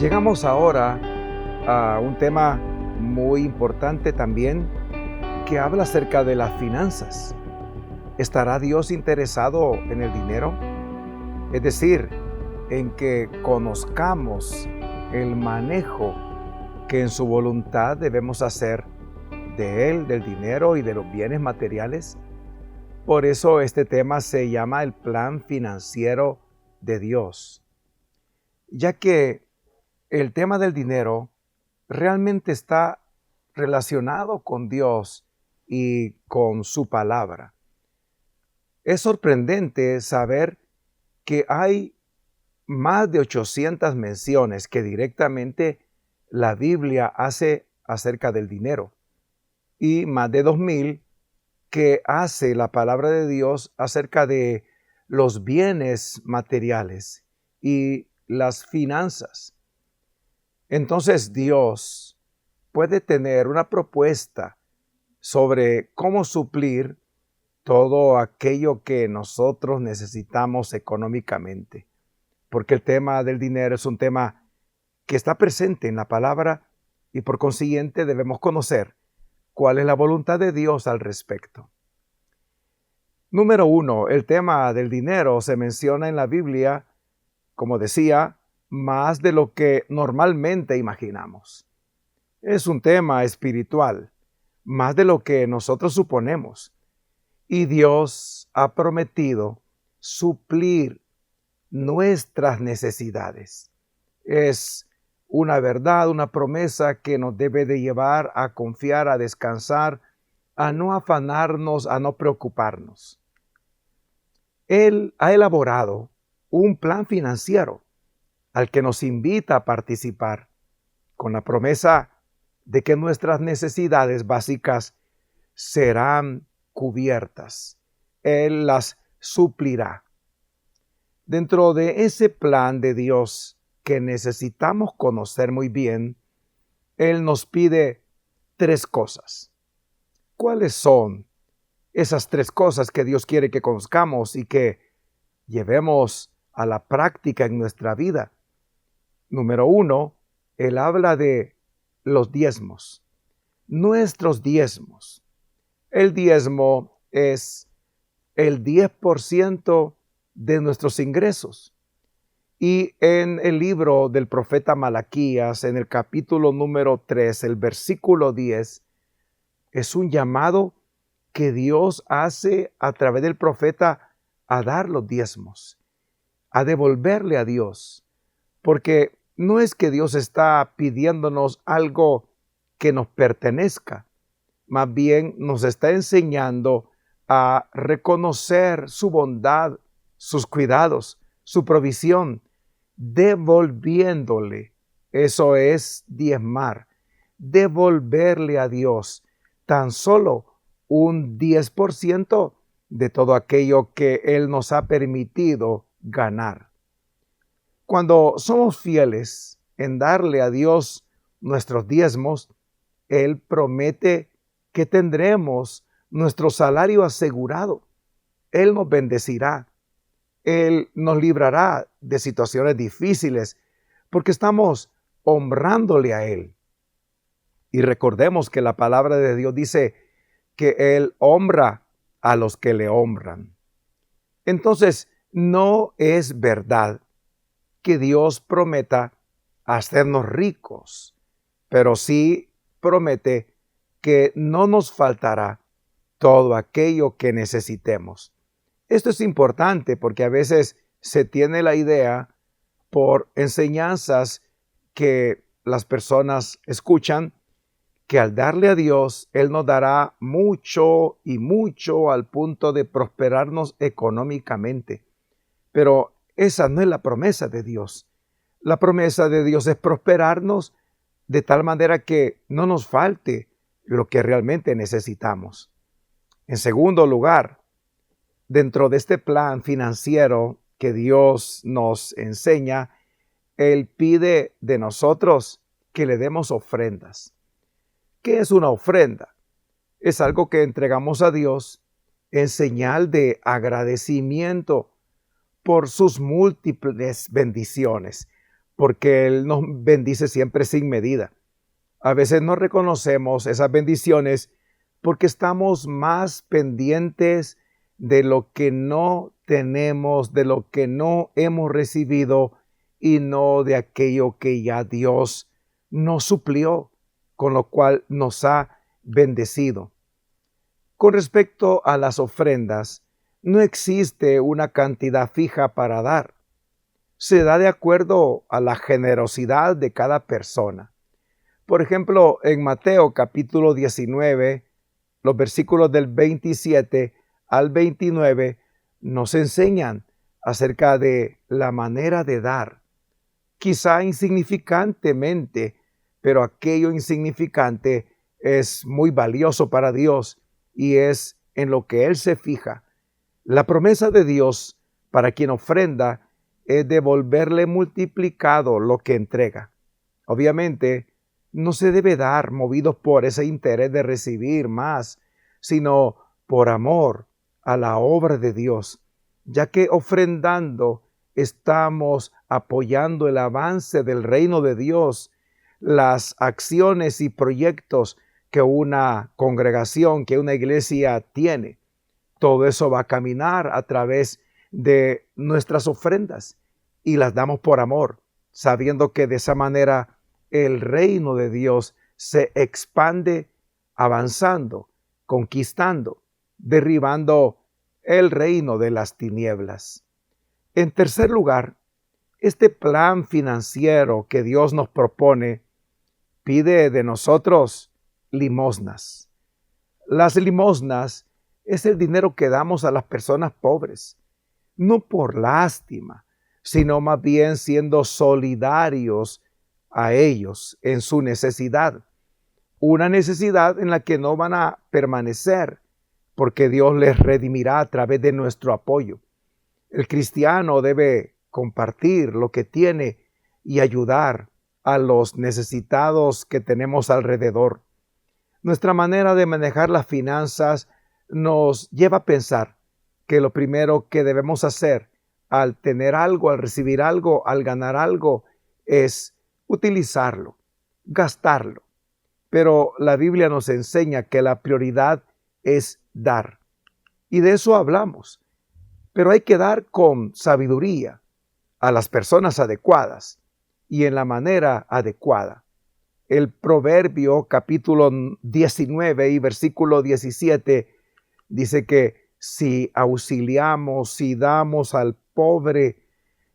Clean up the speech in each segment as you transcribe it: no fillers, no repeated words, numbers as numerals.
Llegamos ahora a un tema muy importante también que habla acerca de las finanzas. ¿Estará Dios interesado en el dinero? Es decir, en que conozcamos el manejo que en su voluntad debemos hacer de Él, del dinero y de los bienes materiales. Por eso este tema se llama el plan financiero de Dios, ya que el tema del dinero realmente está relacionado con Dios y con su palabra. Es sorprendente saber que hay más de 800 menciones que directamente la Biblia hace acerca del dinero y más de 2000 que hace la palabra de Dios acerca de los bienes materiales y las finanzas. Entonces Dios puede tener una propuesta sobre cómo suplir todo aquello que nosotros necesitamos económicamente, porque el tema del dinero es un tema que está presente en la palabra y por consiguiente debemos conocer cuál es la voluntad de Dios al respecto. Número 1, el tema del dinero se menciona en la Biblia, como decía, más de lo que normalmente imaginamos. Es un tema espiritual, más de lo que nosotros suponemos. Y Dios ha prometido suplir nuestras necesidades. Es una verdad, una promesa que nos debe de llevar a confiar, a descansar, a no afanarnos, a no preocuparnos. Él ha elaborado un plan financiero al que nos invita a participar, con la promesa de que nuestras necesidades básicas serán cubiertas. Él las suplirá. Dentro de ese plan de Dios que necesitamos conocer muy bien, Él nos pide 3 cosas. ¿Cuáles son esas 3 cosas que Dios quiere que conozcamos y que llevemos a la práctica en nuestra vida? Número 1, Él habla de los diezmos, nuestros diezmos. El diezmo es el 10% de nuestros ingresos. Y en el libro del profeta Malaquías, en el capítulo número 3, el versículo 10, es un llamado que Dios hace a través del profeta a dar los diezmos, a devolverle a Dios, porque no es que Dios está pidiéndonos algo que nos pertenezca, más bien nos está enseñando a reconocer su bondad, sus cuidados, su provisión, devolviéndole. Eso es diezmar, devolverle a Dios tan solo un 10% de todo aquello que Él nos ha permitido ganar. Cuando somos fieles en darle a Dios nuestros diezmos, Él promete que tendremos nuestro salario asegurado. Él nos bendecirá. Él nos librará de situaciones difíciles porque estamos honrándole a Él. Y recordemos que la palabra de Dios dice que Él honra a los que le honran. Entonces, no es verdad que Dios prometa hacernos ricos, pero sí promete que no nos faltará todo aquello que necesitemos. Esto es importante porque a veces se tiene la idea por enseñanzas que las personas escuchan que al darle a Dios, Él nos dará mucho y mucho al punto de prosperarnos económicamente. Pero esa no es la promesa de Dios. La promesa de Dios es prosperarnos de tal manera que no nos falte lo que realmente necesitamos. En segundo lugar, dentro de este plan financiero que Dios nos enseña, Él pide de nosotros que le demos ofrendas. ¿Qué es una ofrenda? Es algo que entregamos a Dios en señal de agradecimiento por sus múltiples bendiciones, porque Él nos bendice siempre sin medida. A veces no reconocemos esas bendiciones porque estamos más pendientes de lo que no tenemos, de lo que no hemos recibido y no de aquello que ya Dios nos suplió, con lo cual nos ha bendecido. Con respecto a las ofrendas, no existe una cantidad fija para dar. Se da de acuerdo a la generosidad de cada persona. Por ejemplo, en Mateo capítulo 19, los versículos del 27 al 29 nos enseñan acerca de la manera de dar. Quizá insignificantemente, pero aquello insignificante es muy valioso para Dios y es en lo que Él se fija. La promesa de Dios para quien ofrenda es devolverle multiplicado lo que entrega. Obviamente, no se debe dar movidos por ese interés de recibir más, sino por amor a la obra de Dios, ya que ofrendando estamos apoyando el avance del reino de Dios, las acciones y proyectos que una congregación, que una iglesia tiene. Todo eso va a caminar a través de nuestras ofrendas y las damos por amor, sabiendo que de esa manera el reino de Dios se expande, avanzando, conquistando, derribando el reino de las tinieblas. En tercer lugar, este plan financiero que Dios nos propone pide de nosotros limosnas. Las limosnas es el dinero que damos a las personas pobres, no por lástima, sino más bien siendo solidarios a ellos en su necesidad. Una necesidad en la que no van a permanecer, porque Dios les redimirá a través de nuestro apoyo. El cristiano debe compartir lo que tiene y ayudar a los necesitados que tenemos alrededor. Nuestra manera de manejar las finanzas nos lleva a pensar que lo primero que debemos hacer al tener algo, al recibir algo, al ganar algo, es utilizarlo, gastarlo. Pero la Biblia nos enseña que la prioridad es dar. Y de eso hablamos. Pero hay que dar con sabiduría a las personas adecuadas y en la manera adecuada. El Proverbio capítulo 19 y versículo 17 dice que si auxiliamos, si damos al pobre,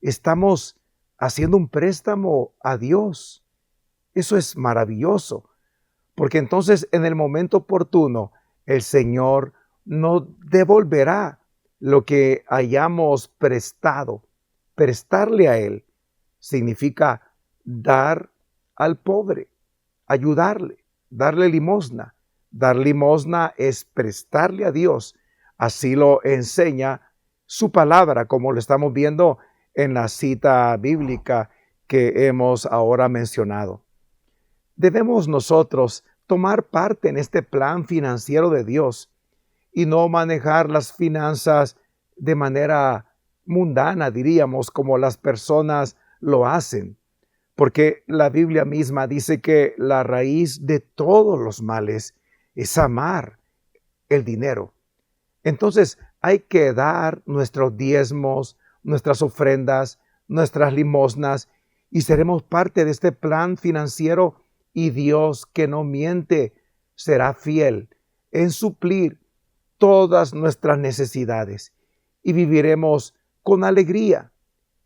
estamos haciendo un préstamo a Dios. Eso es maravilloso, porque entonces en el momento oportuno el Señor nos devolverá lo que hayamos prestado. Prestarle a Él significa dar al pobre, ayudarle, darle limosna. Dar limosna es prestarle a Dios. Así lo enseña su palabra, como lo estamos viendo en la cita bíblica que hemos ahora mencionado. Debemos nosotros tomar parte en este plan financiero de Dios y no manejar las finanzas de manera mundana, diríamos, como las personas lo hacen, porque la Biblia misma dice que la raíz de todos los males es amar el dinero. Entonces hay que dar nuestros diezmos, nuestras ofrendas, nuestras limosnas y seremos parte de este plan financiero y Dios, que no miente, será fiel en suplir todas nuestras necesidades y viviremos con alegría.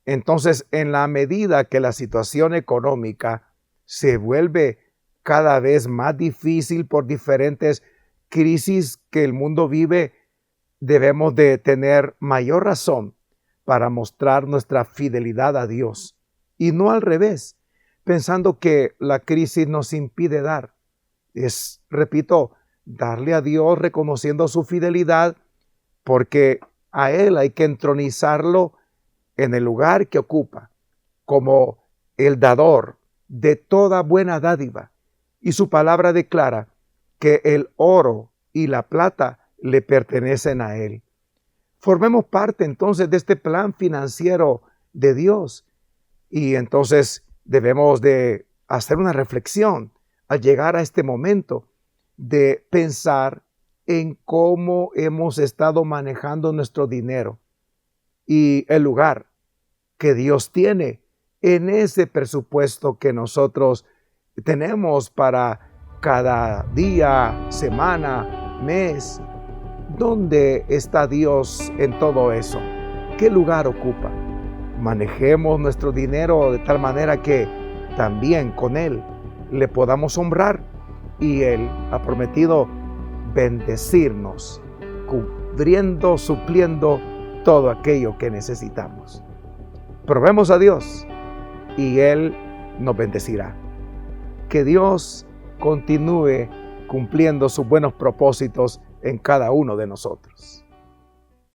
Entonces, en la medida que la situación económica se vuelve cada vez más difícil por diferentes crisis que el mundo vive, debemos de tener mayor razón para mostrar nuestra fidelidad a Dios y no al revés, pensando que la crisis nos impide dar. Es, repito, darle a Dios reconociendo su fidelidad, porque a Él hay que entronizarlo en el lugar que ocupa, como el dador de toda buena dádiva. Y su palabra declara que el oro y la plata le pertenecen a Él. Formemos parte entonces de este plan financiero de Dios y entonces Debemos de hacer una reflexión al llegar a este momento de pensar en cómo hemos estado manejando nuestro dinero y el lugar que Dios tiene en ese presupuesto que nosotros tenemos para cada día, semana, mes. ¿Dónde está Dios en todo eso? ¿Qué lugar ocupa? Manejemos nuestro dinero de tal manera que también con Él le podamos honrar, y Él ha prometido bendecirnos, cubriendo, supliendo todo aquello que necesitamos. Probemos a Dios y Él nos bendecirá. Que Dios continúe cumpliendo sus buenos propósitos en cada uno de nosotros.